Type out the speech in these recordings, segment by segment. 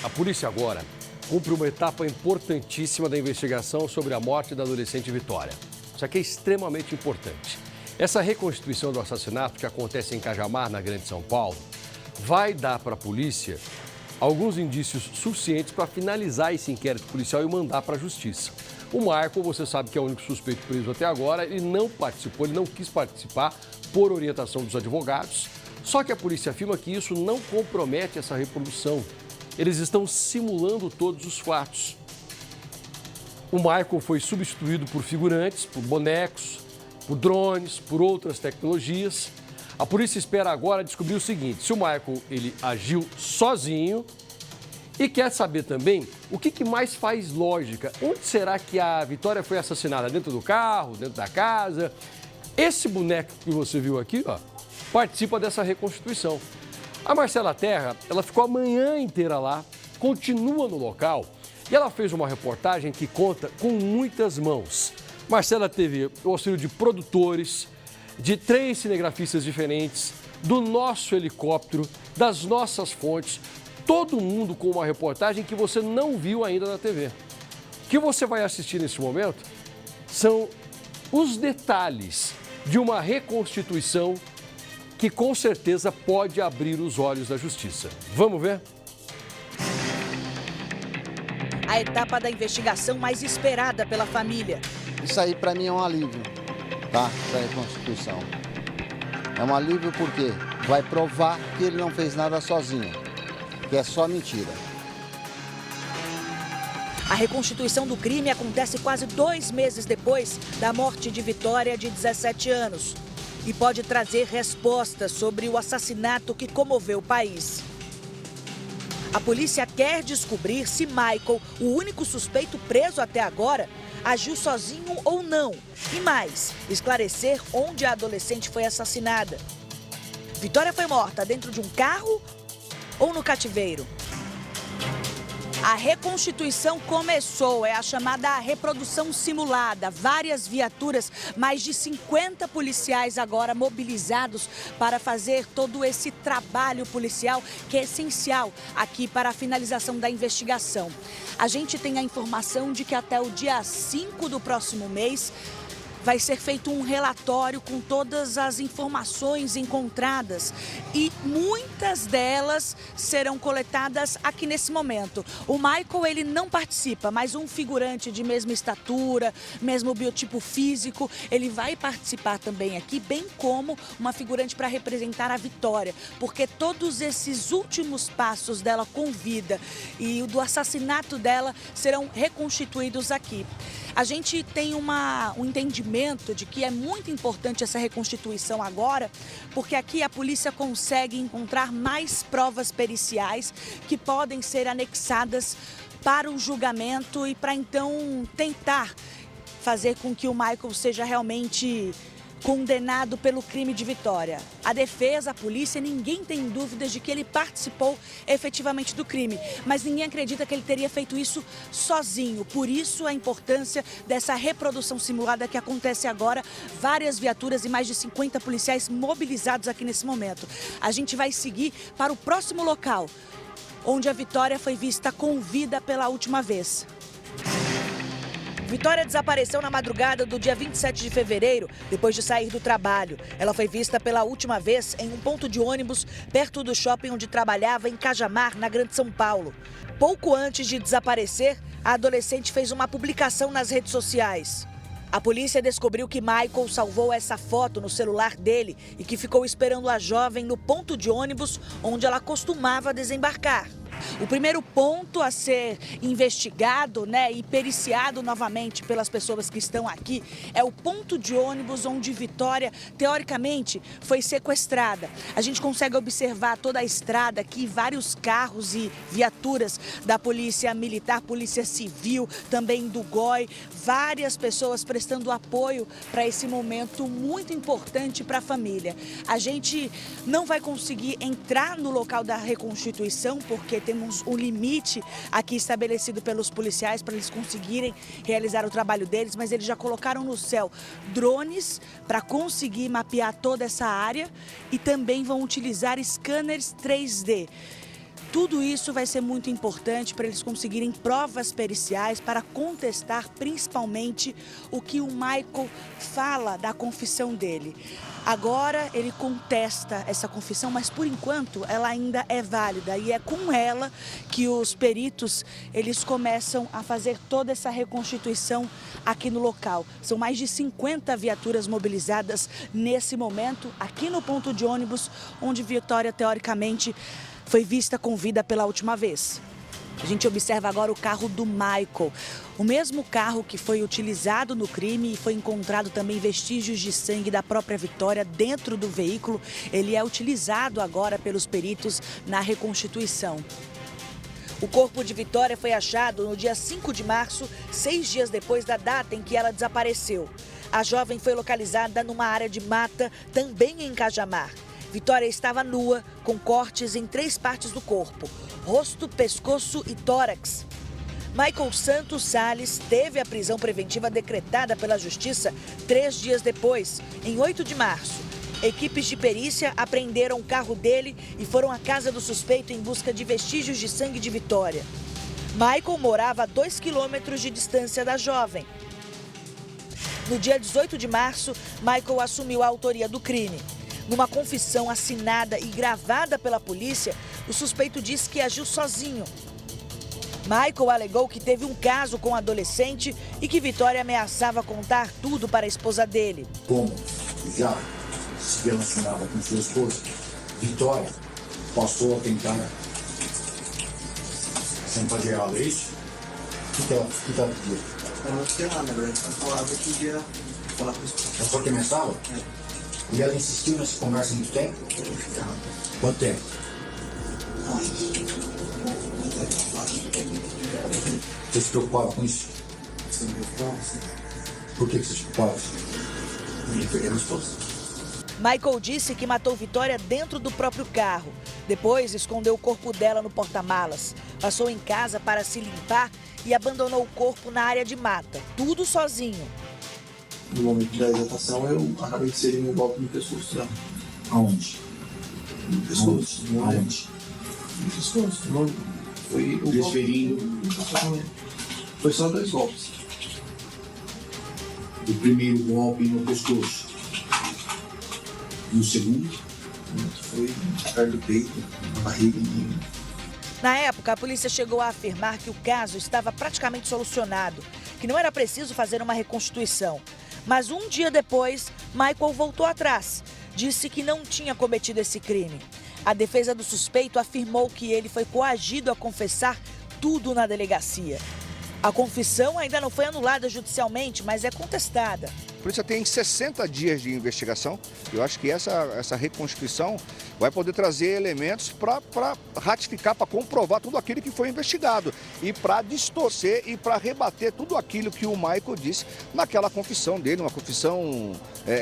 A polícia agora cumpre uma etapa importantíssima da investigação sobre a morte da adolescente Vitória. Isso aqui é extremamente importante. Essa reconstituição do assassinato que acontece em Cajamar, na Grande São Paulo, vai dar para a polícia alguns indícios suficientes para finalizar esse inquérito policial e mandar para a justiça. O Michael, você sabe que é o único suspeito preso até agora, ele não participou, ele não quis participar por orientação dos advogados. Só que a polícia afirma que isso não compromete essa reprodução. Eles estão simulando todos os fatos. O Michael foi substituído por figurantes, por bonecos, por drones, por outras tecnologias. A polícia espera agora descobrir o seguinte: se o Michael ele agiu sozinho e quer saber também o que mais faz lógica. Onde será que a Vitória foi assassinada? Dentro do carro, dentro da casa? Esse boneco que você viu aqui, ó, participa dessa reconstituição. A Marcela Terra, ela ficou a manhã inteira lá, continua no local e ela fez uma reportagem que conta com muitas mãos. Marcela teve o auxílio de produtores, de 3 cinegrafistas diferentes, do nosso helicóptero, das nossas fontes, todo mundo com uma reportagem que você não viu ainda na TV. O que você vai assistir nesse momento são os detalhes de uma reconstituição que com certeza pode abrir os olhos da justiça. Vamos ver? A etapa da investigação mais esperada pela família. Isso aí para mim é um alívio, tá? Essa reconstituição. É um alívio porque vai provar que ele não fez nada sozinho, que é só mentira. A reconstituição do crime acontece quase 2 meses depois da morte de Vitória, de 17 anos. E pode trazer respostas sobre o assassinato que comoveu o país. A polícia quer descobrir se Michael, o único suspeito preso até agora, agiu sozinho ou não. E mais, esclarecer onde a adolescente foi assassinada. Vitória foi morta dentro de um carro ou no cativeiro? A reconstituição começou, é a chamada reprodução simulada. Várias viaturas, mais de 50 policiais agora mobilizados para fazer todo esse trabalho policial que é essencial aqui para a finalização da investigação. A gente tem a informação de que até o dia 5 do próximo mês vai ser feito um relatório com todas as informações encontradas e muitas delas serão coletadas aqui nesse momento. O Michael, ele não participa, mas um figurante de mesma estatura, mesmo biotipo físico, ele vai participar também aqui, bem como uma figurante para representar a Vitória, porque todos esses últimos passos dela com vida e o do assassinato dela serão reconstituídos aqui. A gente tem um entendimento de que é muito importante essa reconstituição agora, porque aqui a polícia consegue encontrar mais provas periciais que podem ser anexadas para o julgamento e para então tentar fazer com que o Michael seja realmente condenado pelo crime de Vitória. A defesa, a polícia, ninguém tem dúvidas de que ele participou efetivamente do crime, mas ninguém acredita que ele teria feito isso sozinho. Por isso a importância dessa reprodução simulada que acontece agora, várias viaturas e mais de 50 policiais mobilizados aqui nesse momento. A gente vai seguir para o próximo local, onde a Vitória foi vista com vida pela última vez. Vitória desapareceu na madrugada do dia 27 de fevereiro, depois de sair do trabalho. Ela foi vista pela última vez em um ponto de ônibus perto do shopping onde trabalhava, em Cajamar, na Grande São Paulo. Pouco antes de desaparecer, a adolescente fez uma publicação nas redes sociais. A polícia descobriu que Michael salvou essa foto no celular dele e que ficou esperando a jovem no ponto de ônibus onde ela costumava desembarcar. O primeiro ponto a ser investigado, e periciado novamente pelas pessoas que estão aqui é o ponto de ônibus onde Vitória, teoricamente, foi sequestrada. A gente consegue observar toda a estrada aqui, vários carros e viaturas da Polícia Militar, Polícia Civil, também do GOI, várias pessoas prestando apoio para esse momento muito importante para a família. A gente não vai conseguir entrar no local da reconstituição porque temos um limite aqui estabelecido pelos policiais para eles conseguirem realizar o trabalho deles, mas eles já colocaram no céu drones para conseguir mapear toda essa área e também vão utilizar scanners 3D. Tudo isso vai ser muito importante para eles conseguirem provas periciais para contestar principalmente o que o Michael fala da confissão dele. Agora ele contesta essa confissão, mas por enquanto ela ainda é válida e é com ela que os peritos eles começam a fazer toda essa reconstituição aqui no local. São mais de 50 viaturas mobilizadas nesse momento aqui no ponto de ônibus onde Vitória teoricamente foi vista com vida pela última vez. A gente observa agora o carro do Michael, o mesmo carro que foi utilizado no crime e foi encontrado também vestígios de sangue da própria Vitória dentro do veículo. Ele é utilizado agora pelos peritos na reconstituição. O corpo de Vitória foi achado no dia 5 de março, 6 dias depois da data em que ela desapareceu. A jovem foi localizada numa área de mata, também em Cajamar. Vitória estava nua, com cortes em 3 partes do corpo: rosto, pescoço e tórax. Michael Santos Salles teve a prisão preventiva decretada pela Justiça 3 dias depois, em 8 de março. Equipes de perícia apreenderam o carro dele e foram à casa do suspeito em busca de vestígios de sangue de Vitória. Michael morava a 2 quilômetros de distância da jovem. No dia 18 de março, Michael assumiu a autoria do crime. Numa confissão assinada e gravada pela polícia, o suspeito disse que agiu sozinho. Michael alegou que teve um caso com um adolescente e que Vitória ameaçava contar tudo para a esposa dele. Como já se relacionava com sua esposa, Vitória passou a tentar chantagear ela, é isso? O que ela pediu? Ela não sei lá, na verdade, ela falava que ia falar com a esposa. Ela só que ameaçava? E ela insistiu nessa conversa muito tempo? Quanto tempo? Você se preocupava com isso? Por que você se preocupava? Eu ia perder a esposa. Michael disse que matou Vitória dentro do próprio carro. Depois, escondeu o corpo dela no porta-malas. Passou em casa para se limpar e abandonou o corpo na área de mata. Tudo sozinho. No momento da exaltação, eu acabei de ser um golpe no pescoço dela. Aonde? No pescoço. Aonde? No pescoço. Foi o Desferindo. Foi só 2 golpes. O primeiro golpe no pescoço. E o segundo? Foi perto do peito, na barriga. Na época, a polícia chegou a afirmar que o caso estava praticamente solucionado, que não era preciso fazer uma reconstituição. Mas um dia depois, Michael voltou atrás. Disse que não tinha cometido esse crime. A defesa do suspeito afirmou que ele foi coagido a confessar tudo na delegacia. A confissão ainda não foi anulada judicialmente, mas é contestada. A polícia tem 60 dias de investigação. Eu acho que essa reconstituição vai poder trazer elementos para ratificar, para comprovar tudo aquilo que foi investigado e para distorcer e para rebater tudo aquilo que o Michael disse naquela confissão dele, uma confissão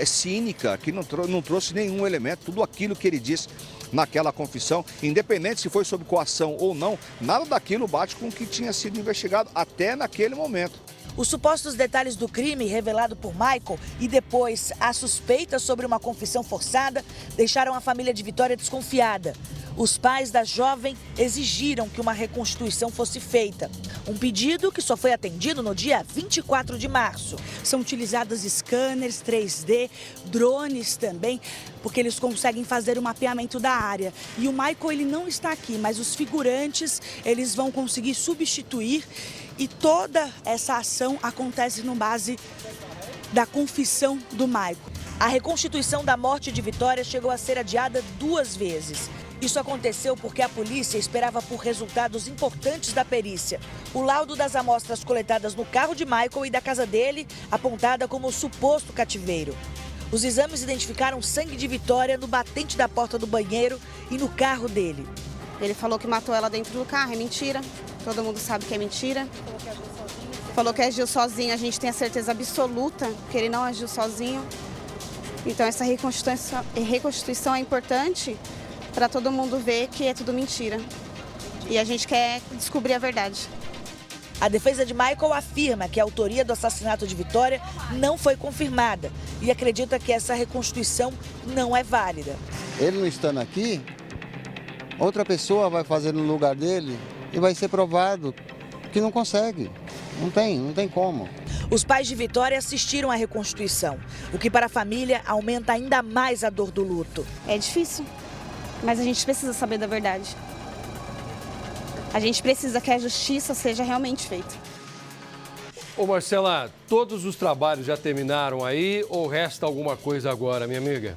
cínica, que não trouxe nenhum elemento, tudo aquilo que ele disse naquela confissão, independente se foi sob coação ou não, nada daquilo bate com o que tinha sido investigado até naquele momento. Os supostos detalhes do crime revelado por Michael e depois a suspeita sobre uma confissão forçada deixaram a família de Vitória desconfiada. Os pais da jovem exigiram que uma reconstituição fosse feita. Um pedido que só foi atendido no dia 24 de março. São utilizados scanners 3D, drones também, porque eles conseguem fazer o mapeamento da área. E o Michael, ele não está aqui, mas os figurantes, eles vão conseguir substituir. E toda essa ação acontece no base da confissão do Michael. A reconstituição da morte de Vitória chegou a ser adiada 2 vezes. Isso aconteceu porque a polícia esperava por resultados importantes da perícia. O laudo das amostras coletadas no carro de Michael e da casa dele, apontada como suposto cativeiro. Os exames identificaram sangue de Vitória no batente da porta do banheiro e no carro dele. Ele falou que matou ela dentro do carro, é mentira. Todo mundo sabe que é mentira. Falou que agiu sozinho, a gente tem a certeza absoluta que ele não agiu sozinho. Então essa reconstituição é importante para todo mundo ver que é tudo mentira. E a gente quer descobrir a verdade. A defesa de Michael afirma que a autoria do assassinato de Vitória não foi confirmada e acredita que essa reconstituição não é válida. Ele não estando aqui, Outra pessoa vai fazer no lugar dele e vai ser provado que não consegue. Não tem como. Os pais de Vitória assistiram à reconstituição, o que para a família aumenta ainda mais a dor do luto. É difícil, mas a gente precisa saber da verdade. A gente precisa que a justiça seja realmente feita. Ô Marcela, todos os trabalhos já terminaram aí ou resta alguma coisa agora, minha amiga?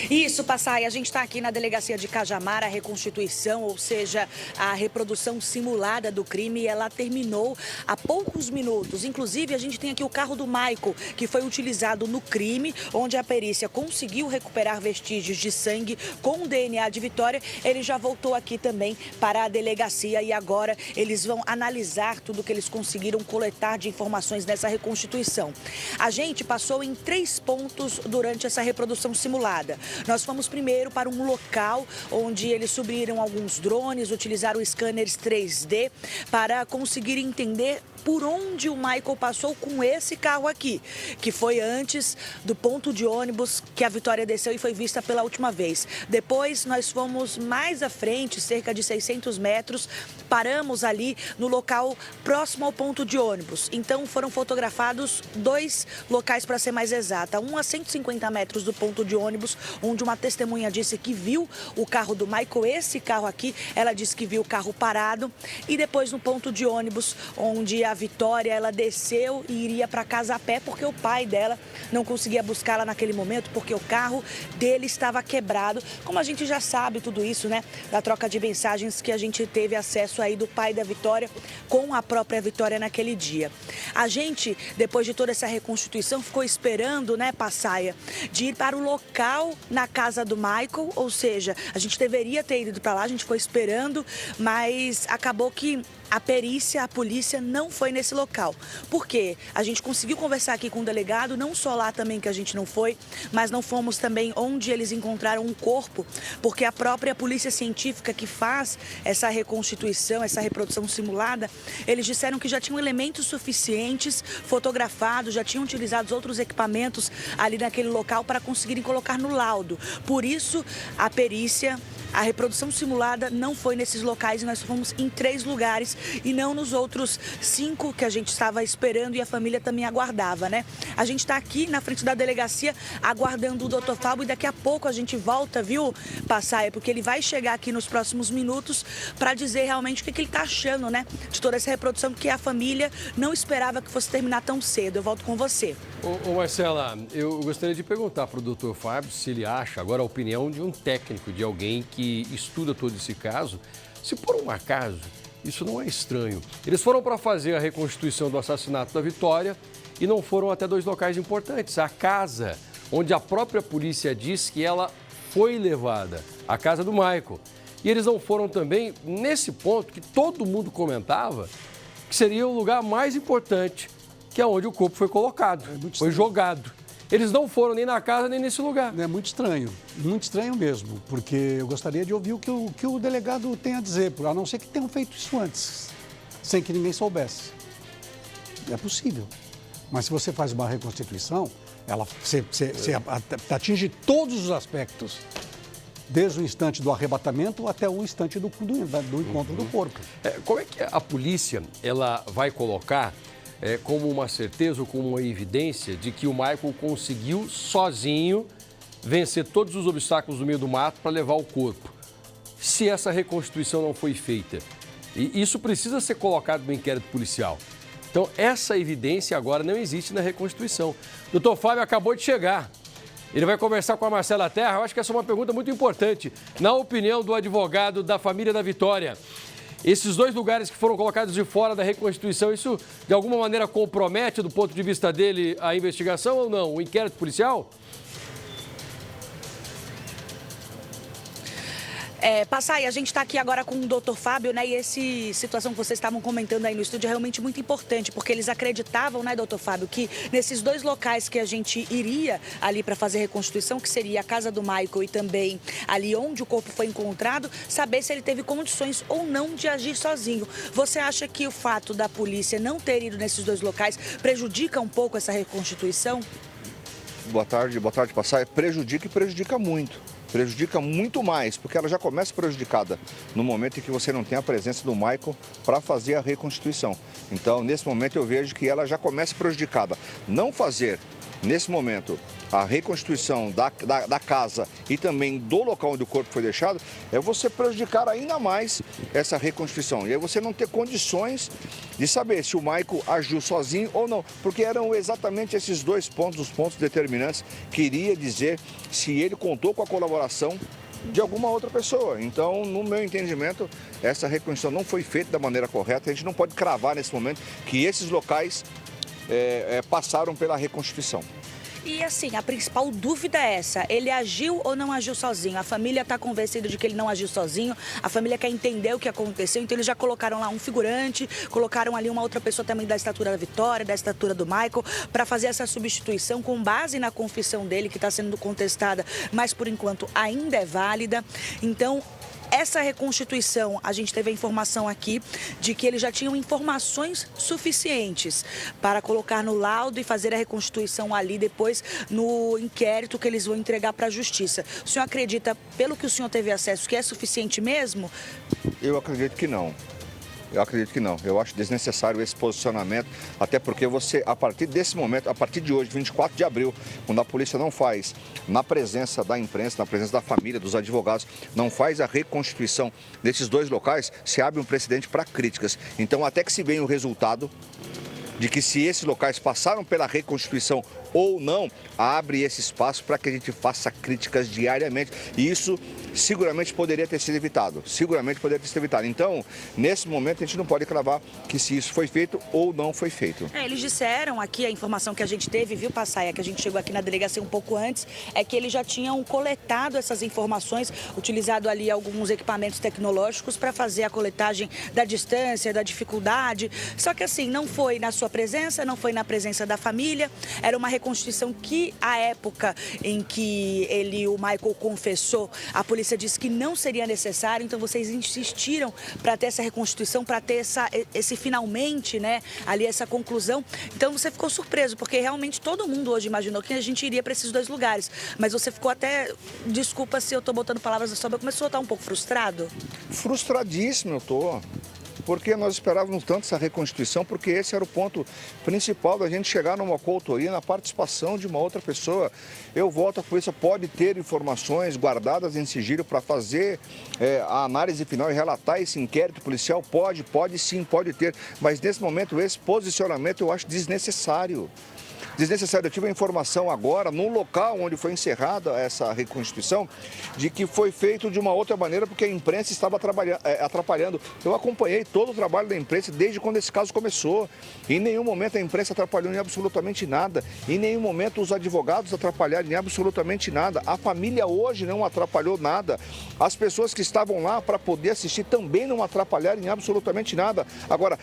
Isso, Passai, a gente está aqui na delegacia de Cajamar, a reconstituição, ou seja, a reprodução simulada do crime, ela terminou há poucos minutos. Inclusive, a gente tem aqui o carro do Michael, que foi utilizado no crime, onde a perícia conseguiu recuperar vestígios de sangue com o DNA de Vitória. Ele já voltou aqui também para a delegacia e agora eles vão analisar tudo que eles conseguiram coletar de informações nessa reconstituição. A gente passou em 3 pontos durante essa reprodução simulada. Nós fomos primeiro para um local onde eles subiram alguns drones, utilizaram scanners 3D para conseguir entender por onde o Michael passou com esse carro aqui, que foi antes do ponto de ônibus que a Vitória desceu e foi vista pela última vez. Depois nós fomos mais à frente, cerca de 600 metros, paramos ali no local próximo ao ponto de ônibus. Então foram fotografados 2 locais para ser mais exata, um a 150 metros do ponto de ônibus, onde uma testemunha disse que viu o carro do Michael, esse carro aqui, ela disse que viu o carro parado, e depois no ponto de ônibus, onde a Vitória, ela desceu e iria para casa a pé, porque o pai dela não conseguia buscá-la naquele momento, porque o carro dele estava quebrado. Como a gente já sabe tudo isso, né, da troca de mensagens que a gente teve acesso aí do pai da Vitória com a própria Vitória naquele dia. A gente, depois de toda essa reconstituição, ficou esperando, né, Passaia, de ir para o local na casa do Michael, ou seja, a gente deveria ter ido para lá, a gente foi esperando, mas acabou que a perícia, a polícia não foi nesse local. Por quê? A gente conseguiu conversar aqui com o delegado, não só lá também que a gente não foi, mas não fomos também onde eles encontraram um corpo, porque a própria polícia científica que faz essa reconstituição, essa reprodução simulada, eles disseram que já tinham elementos suficientes fotografados, já tinham utilizado outros equipamentos ali naquele local para conseguirem colocar no laudo. Por isso, a perícia, a reprodução simulada não foi nesses locais e nós fomos em 3 lugares e não nos outros 5 que a gente estava esperando e a família também aguardava, né? A gente está aqui na frente da delegacia aguardando o Dr. Fábio e daqui a pouco a gente volta, viu, Passaia? Porque ele vai chegar aqui nos próximos minutos para dizer realmente o que ele está achando, né? De toda essa reprodução, que a família não esperava que fosse terminar tão cedo. Eu volto com você. Ô Marcela, eu gostaria de perguntar para o Dr. Fábio se ele acha, agora a opinião de um técnico, de alguém que estuda todo esse caso, se por um acaso isso não é estranho. Eles foram para fazer a reconstituição do assassinato da Vitória e não foram até 2 locais importantes. A casa onde a própria polícia diz que ela foi levada, a casa do Michael. E eles não foram também nesse ponto que todo mundo comentava que seria o lugar mais importante, que é onde o corpo foi colocado, foi jogado. Eles não foram nem na casa, nem nesse lugar. É muito estranho mesmo, porque eu gostaria de ouvir o que o delegado tem a dizer, a não ser que tenham feito isso antes, sem que ninguém soubesse. É possível. Mas se você faz uma reconstituição, você atinge todos os aspectos, desde o instante do arrebatamento até o instante do encontro do corpo. Como é que a polícia ela vai colocar como uma certeza ou como uma evidência de que o Michael conseguiu sozinho vencer todos os obstáculos do meio do mato para levar o corpo, se essa reconstituição não foi feita? E isso precisa ser colocado no inquérito policial. Então, essa evidência agora não existe na reconstituição. O Dr. Fábio acabou de chegar. Ele vai conversar com a Marcela Terra. Eu acho que essa é uma pergunta muito importante. Na opinião do advogado da família da Vitória, esses 2 lugares que foram colocados de fora da reconstituição, isso de alguma maneira compromete, do ponto de vista dele, a investigação ou não? O inquérito policial? Passai, a gente está aqui agora com o Dr. Fábio, né? E essa situação que vocês estavam comentando aí no estúdio é realmente muito importante, porque eles acreditavam, né, Dr. Fábio, que nesses 2 locais que a gente iria ali para fazer a reconstituição, que seria a casa do Michael e também ali onde o corpo foi encontrado, saber se ele teve condições ou não de agir sozinho. Você acha que o fato da polícia não ter ido nesses 2 locais prejudica um pouco essa reconstituição? Boa tarde, Passaia. Prejudica e prejudica muito. Prejudica muito mais, porque ela já começa prejudicada no momento em que você não tem a presença do Michael para fazer a reconstituição. Então, nesse momento, eu vejo que ela já começa prejudicada. Não fazer, nesse momento, a reconstituição da casa e também do local onde o corpo foi deixado, é você prejudicar ainda mais essa reconstituição. E aí você não ter condições de saber se o Michael agiu sozinho ou não, porque eram exatamente esses dois pontos, os pontos determinantes, que iria dizer se ele contou com a colaboração de alguma outra pessoa. Então, no meu entendimento, essa reconstituição não foi feita da maneira correta. A gente não pode cravar nesse momento que esses locais passaram pela reconstituição. E assim, a principal dúvida é essa, ele agiu ou não agiu sozinho? A família está convencida de que ele não agiu sozinho, a família quer entender o que aconteceu, então eles já colocaram lá um figurante, colocaram ali uma outra pessoa também da estatura da Vitória, da estatura do Michael, para fazer essa substituição com base na confissão dele, que está sendo contestada, mas por enquanto ainda é válida. Então, essa reconstituição, a gente teve a informação aqui de que eles já tinham informações suficientes para colocar no laudo e fazer a reconstituição ali depois no inquérito que eles vão entregar para a Justiça. O senhor acredita, pelo que o senhor teve acesso, que é suficiente mesmo? Eu acredito que não. Eu acredito que não. Eu acho desnecessário esse posicionamento, até porque você, a partir desse momento, a partir de hoje, 24 de abril, quando a polícia não faz, na presença da imprensa, na presença da família, dos advogados, não faz a reconstituição desses dois locais, se abre um precedente para críticas. Então, até que se venha o resultado de que se esses locais passaram pela reconstituição ou não, abre esse espaço para que a gente faça críticas diariamente. E isso seguramente poderia ter sido evitado. Seguramente poderia ter sido evitado. Então, nesse momento, a gente não pode cravar que se isso foi feito ou não foi feito. Eles disseram aqui, a informação que a gente teve, viu, Passaia, que a gente chegou aqui na delegacia um pouco antes, é que eles já tinham coletado essas informações, utilizado ali alguns equipamentos tecnológicos para fazer a coletagem da distância, da dificuldade. Só que assim, não foi na sua presença, não foi na presença da família, era uma reconstituição que, à época em que o Michael confessou, a polícia disse que não seria necessário, então vocês insistiram para ter essa reconstituição, para ter esse finalmente, né, ali essa conclusão. Então você ficou surpreso, porque realmente todo mundo hoje imaginou que a gente iria para esses dois lugares, mas você ficou até, desculpa se eu estou botando palavras na sua boca, começou a estar um pouco frustrado? Frustradíssimo eu estou. Porque nós esperávamos tanto essa reconstituição, porque esse era o ponto principal da gente chegar numa coautoria, na participação de uma outra pessoa. Eu volto, a polícia pode ter informações guardadas em sigilo para fazer a análise final e relatar esse inquérito policial, pode sim, pode ter, mas nesse momento esse posicionamento eu acho desnecessário. Desnecessário. Eu tive a informação agora, no local onde foi encerrada essa reconstituição, de que foi feito de uma outra maneira porque a imprensa estava atrapalhando. Eu acompanhei todo o trabalho da imprensa desde quando esse caso começou. Em nenhum momento a imprensa atrapalhou em absolutamente nada. Em nenhum momento os advogados atrapalharam em absolutamente nada. A família hoje não atrapalhou nada. As pessoas que estavam lá para poder assistir também não atrapalharam em absolutamente nada. Agora,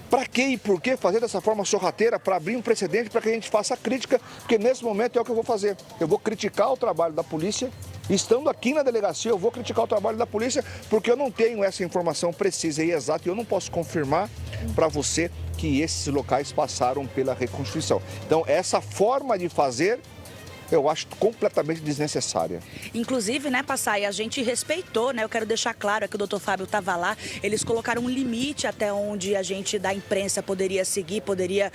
para que e por que fazer dessa forma sorrateira, para abrir um precedente para que a gente faça crítica, porque nesse momento é o que eu vou fazer. Eu vou criticar o trabalho da polícia, estando aqui na delegacia eu vou criticar o trabalho da polícia, porque eu não tenho essa informação precisa e exata e eu não posso confirmar para você que esses locais passaram pela reconstituição. Então, essa forma de fazer, eu acho completamente desnecessária. Inclusive, né, Passaia, a gente respeitou, né? Eu quero deixar claro que o doutor Fábio estava lá, eles colocaram um limite até onde a gente da imprensa poderia seguir, poderia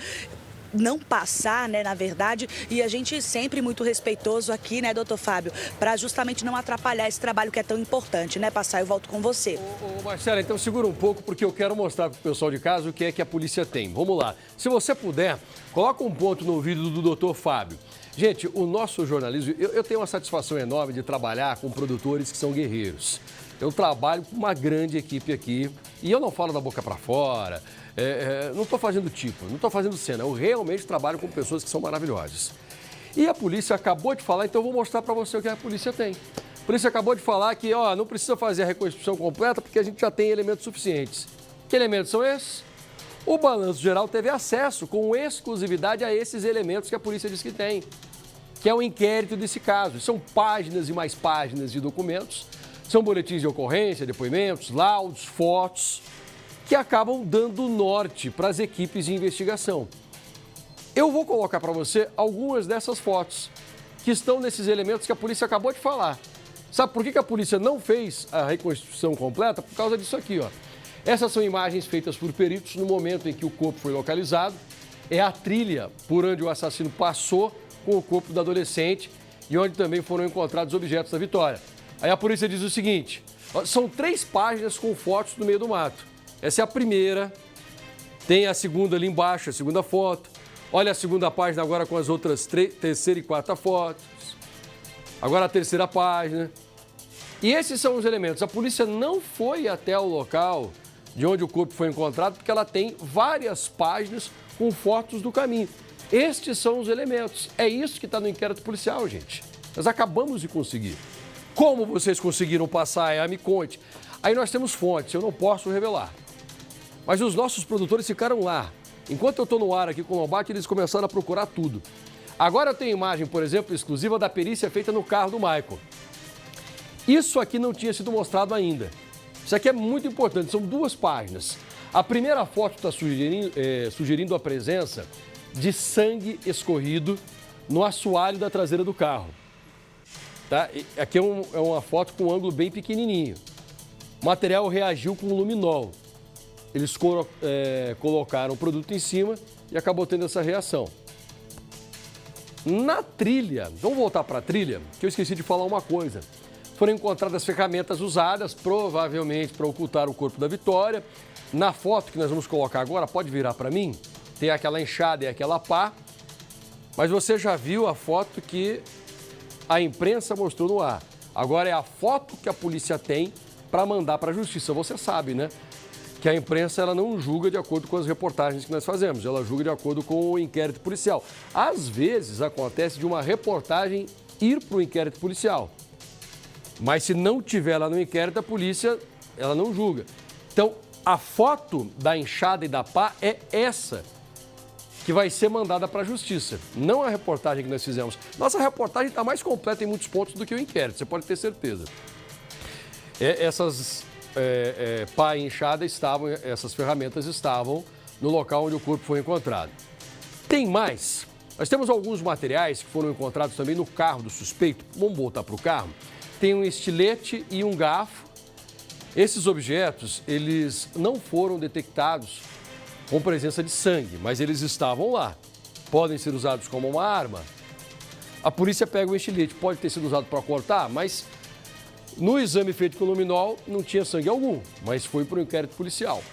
não passar, né, na verdade, e a gente sempre muito respeitoso aqui, né, doutor Fábio, para justamente não atrapalhar esse trabalho que é tão importante, né, Passaia? Eu volto com você. Ô, Marcela, então segura um pouco, porque eu quero mostrar para o pessoal de casa o que é que a polícia tem. Vamos lá. Se você puder, coloca um ponto no ouvido do doutor Fábio. Gente, o nosso jornalismo, eu tenho uma satisfação enorme de trabalhar com produtores que são guerreiros. Eu trabalho com uma grande equipe aqui e eu não falo da boca para fora, não estou fazendo tipo, não estou fazendo cena. Eu realmente trabalho com pessoas que são maravilhosas. E a polícia acabou de falar, então eu vou mostrar para você o que a polícia tem. A polícia acabou de falar que não precisa fazer a reconstituição completa porque a gente já tem elementos suficientes. Que elementos são esses? O Balanço Geral teve acesso com exclusividade a esses elementos que a polícia diz que tem, que é o inquérito desse caso. São páginas e mais páginas de documentos, são boletins de ocorrência, depoimentos, laudos, fotos, que acabam dando norte para as equipes de investigação. Eu vou colocar para você algumas dessas fotos que estão nesses elementos que a polícia acabou de falar. Sabe por que a polícia não fez a reconstituição completa? Por causa disso aqui, ó. Essas são imagens feitas por peritos no momento em que o corpo foi localizado. É a trilha por onde o assassino passou com o corpo do adolescente e onde também foram encontrados objetos da Vitória. Aí a polícia diz o seguinte, são 3 páginas com fotos do meio do mato. Essa é a primeira, tem a segunda ali embaixo, a segunda foto. Olha a segunda página agora com as outras terceira e quarta fotos. Agora a terceira página. E esses são os elementos. A polícia não foi até o local de onde o corpo foi encontrado porque ela tem várias páginas com fotos do caminho. Estes são os elementos. É isso que está no inquérito policial, gente. Nós acabamos de conseguir. Como vocês conseguiram passar? Me conte. Aí nós temos fontes, eu não posso revelar. Mas os nossos produtores ficaram lá. Enquanto eu estou no ar aqui com o Lombardi, eles começaram a procurar tudo. Agora eu tenho imagem, por exemplo, exclusiva da perícia feita no carro do Michael. Isso aqui não tinha sido mostrado ainda. Isso aqui é muito importante, são 2 páginas. A primeira foto está sugerindo a presença de sangue escorrido no assoalho da traseira do carro. Tá? Aqui é uma foto com um ângulo bem pequenininho. O material reagiu com luminol. Eles colocaram o produto em cima e acabou tendo essa reação. Na trilha, vamos voltar para a trilha, que eu esqueci de falar uma coisa. Foram encontradas ferramentas usadas, provavelmente para ocultar o corpo da Vitória. Na foto que nós vamos colocar agora, pode virar para mim, tem aquela enxada e aquela pá. Mas você já viu a foto que a imprensa mostrou no ar. Agora é a foto que a polícia tem para mandar para a justiça. Você sabe, né? Que a imprensa ela não julga de acordo com as reportagens que nós fazemos, ela julga de acordo com o inquérito policial. Às vezes acontece de uma reportagem ir para o inquérito policial, mas se não tiver lá no inquérito, a polícia ela não julga. Então, a foto da enxada e da pá é essa que vai ser mandada para a justiça, não a reportagem que nós fizemos. Nossa reportagem está mais completa em muitos pontos do que o inquérito, você pode ter certeza. Essas pá e enxada essas ferramentas estavam no local onde o corpo foi encontrado. Tem mais. Nós temos alguns materiais que foram encontrados também no carro do suspeito. Vamos voltar para o carro. Tem um estilete e um garfo. Esses objetos, eles não foram detectados com presença de sangue, mas eles estavam lá. Podem ser usados como uma arma. A polícia pega o estilete, pode ter sido usado para cortar, mas no exame feito com luminol não tinha sangue algum, mas foi para o inquérito policial.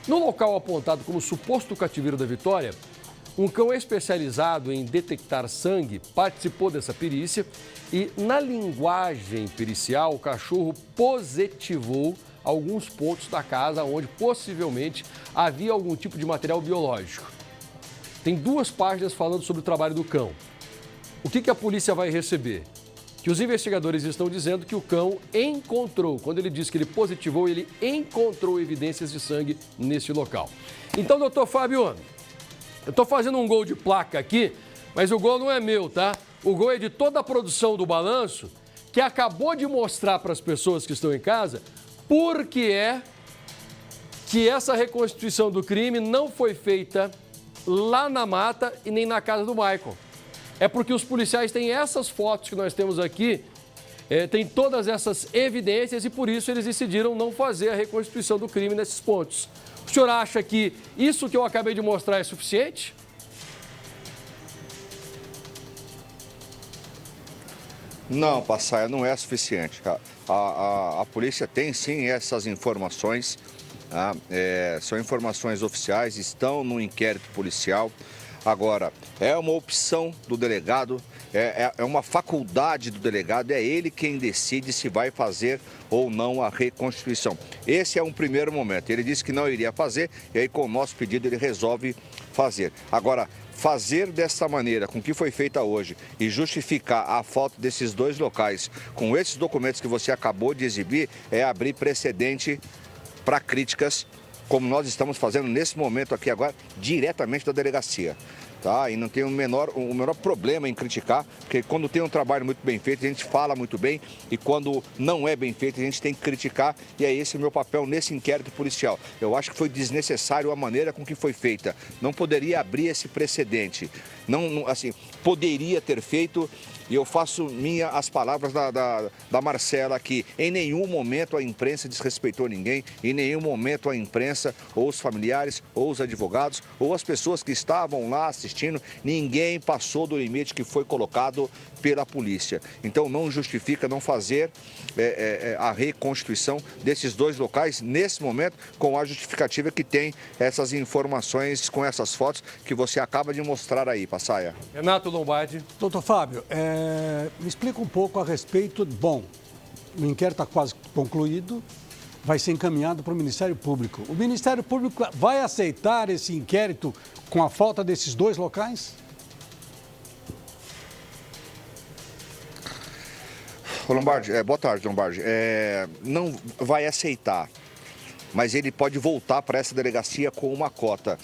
No local apontado como suposto cativeiro da Vitória, um cão especializado em detectar sangue participou dessa perícia e, na linguagem pericial, o cachorro positivou alguns pontos da casa onde possivelmente havia algum tipo de material biológico. Tem 2 páginas falando sobre o trabalho do cão. O que a polícia vai receber? Que os investigadores estão dizendo que o cão encontrou, quando ele diz que ele positivou, ele encontrou evidências de sangue nesse local. Então, doutor Fábio, eu estou fazendo um gol de placa aqui, mas o gol não é meu, tá? O gol é de toda a produção do Balanço, que acabou de mostrar para as pessoas que estão em casa por que é que essa reconstituição do crime não foi feita lá na mata e nem na casa do Michael. É porque os policiais têm essas fotos que nós temos aqui, tem todas essas evidências e por isso eles decidiram não fazer a reconstituição do crime nesses pontos. O senhor acha que isso que eu acabei de mostrar é suficiente? Não, Passaia, não é suficiente. A polícia tem sim essas informações, tá? São informações oficiais, estão no inquérito policial. Agora, é uma opção do delegado, é uma faculdade do delegado, é ele quem decide se vai fazer ou não a reconstituição. Esse é um primeiro momento. Ele disse que não iria fazer e aí com o nosso pedido ele resolve fazer. Agora, fazer dessa maneira, com que foi feita hoje, e justificar a falta desses 2 locais com esses documentos que você acabou de exibir, é abrir precedente para críticas, como nós estamos fazendo nesse momento aqui agora, diretamente da delegacia. tá? E não tem o menor problema em criticar, porque quando tem um trabalho muito bem feito, a gente fala muito bem, e quando não é bem feito, a gente tem que criticar, e é esse o meu papel nesse inquérito policial. Eu acho que foi desnecessário a maneira com que foi feita. Não poderia abrir esse precedente. Não, assim, poderia ter feito, e eu faço minha as palavras da Marcela aqui. Em nenhum momento a imprensa desrespeitou ninguém, em nenhum momento a imprensa, ou os familiares, ou os advogados, ou as pessoas que estavam lá assistindo, ninguém passou do limite que foi colocado pela polícia. Então não justifica não fazer a reconstituição desses dois locais nesse momento, com a justificativa que tem essas informações com essas fotos que você acaba de mostrar aí, Passaia. Renato Lombardi. Doutor Fábio, me explica um pouco a respeito. Bom, o inquérito está quase concluído, vai ser encaminhado para o Ministério Público. O Ministério Público vai aceitar esse inquérito com a falta desses dois locais? Lombardi, boa tarde, Lombardi. Não vai aceitar, mas ele pode voltar para essa delegacia com uma cota.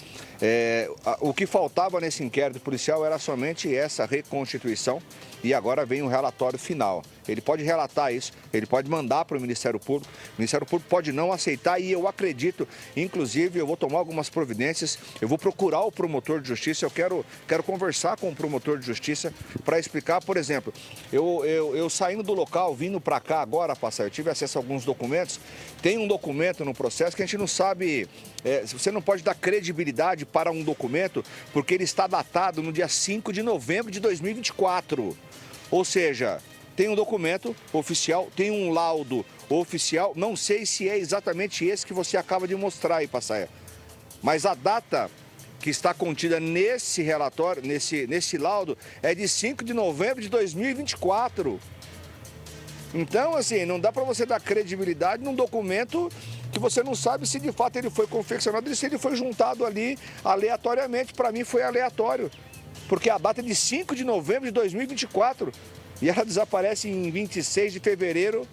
O que faltava nesse inquérito policial era somente essa reconstituição, e agora vem o relatório final. Ele pode relatar isso, ele pode mandar para o Ministério Público pode não aceitar, e eu acredito, inclusive, eu vou tomar algumas providências, eu vou procurar o promotor de justiça, eu quero conversar com o promotor de justiça para explicar, por exemplo, eu saindo do local, vindo para cá agora, eu tive acesso a alguns documentos, tem um documento no processo que a gente não sabe, você não pode dar credibilidade para um documento, porque ele está datado no dia 5 de novembro de 2024, ou seja, tem um documento oficial, tem um laudo oficial, não sei se é exatamente esse que você acaba de mostrar aí, Passaia, mas a data que está contida nesse relatório, nesse laudo, é de 5 de novembro de 2024. Então, assim, não dá para você dar credibilidade num documento que você não sabe se de fato ele foi confeccionado, se ele foi juntado ali aleatoriamente. Para mim foi aleatório, porque a data é de 5 de novembro de 2024 e ela desaparece em 26 de fevereiro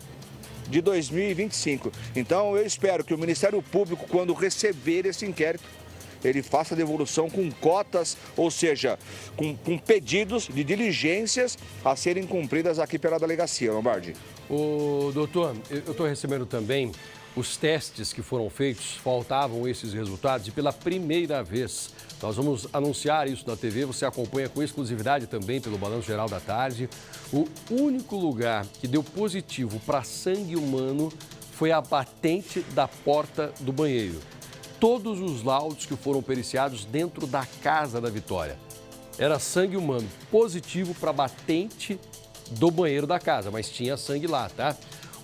de 2025. Então eu espero que o Ministério Público, quando receber esse inquérito, ele faça a devolução com cotas, ou seja, com pedidos de diligências a serem cumpridas aqui pela delegacia, Lombardi. Doutor, eu estou recebendo também os testes que foram feitos, faltavam esses resultados, e pela primeira vez nós vamos anunciar isso na TV, você acompanha com exclusividade também pelo Balanço Geral da Tarde. O único lugar que deu positivo para sangue humano foi a batente da porta do banheiro. Todos os laudos que foram periciados dentro da casa da Vitória era sangue humano positivo para batente do banheiro da casa, mas tinha sangue lá, tá?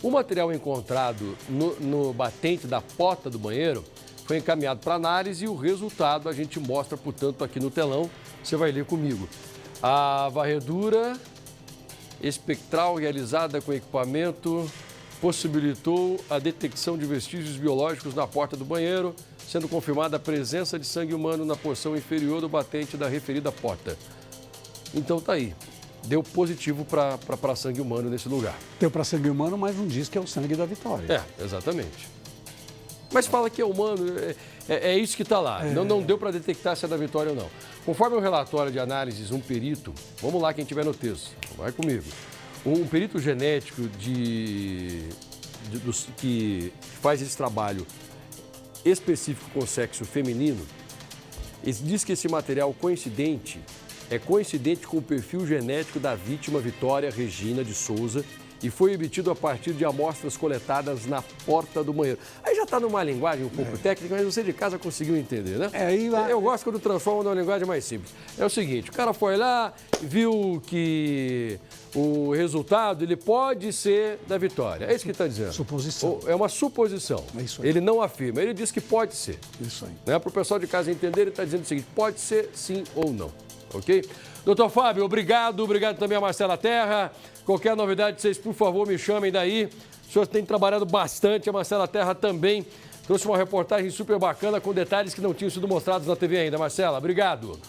O material encontrado no batente da porta do banheiro foi encaminhado para análise e o resultado a gente mostra, portanto, aqui no telão. Você vai ler comigo. A varredura espectral realizada com equipamento possibilitou a detecção de vestígios biológicos na porta do banheiro, sendo confirmada a presença de sangue humano na porção inferior do batente da referida porta. Então tá aí. Deu positivo para sangue humano nesse lugar. Deu para sangue humano, mas não diz que é o sangue da Vitória. Exatamente. Mas fala que é humano, é isso que está lá. Não deu para detectar se é da Vitória ou não. Conforme o relatório de análises, um perito, vamos lá quem tiver no texto, vai comigo. Um perito genético que faz esse trabalho específico com o sexo feminino, diz que esse material é coincidente com o perfil genético da vítima Vitória Regina de Souza e foi obtido a partir de amostras coletadas na porta do banheiro. Aí já está numa linguagem um pouco técnica, mas você de casa conseguiu entender, né? Eu gosto quando transforma numa linguagem mais simples. É o seguinte, o cara foi lá, viu que o resultado ele pode ser da Vitória. É isso que ele está dizendo. Suposição. É uma suposição. É isso aí. Ele não afirma, ele diz que pode ser. Isso aí. Né? Para o pessoal de casa entender, ele está dizendo o seguinte, pode ser sim ou não. Ok? Doutor Fábio, obrigado também a Marcela Terra. Qualquer novidade, vocês, por favor, me chamem daí. O senhor tem trabalhado bastante, a Marcela Terra também trouxe uma reportagem super bacana com detalhes que não tinham sido mostrados na TV ainda. Marcela, obrigado.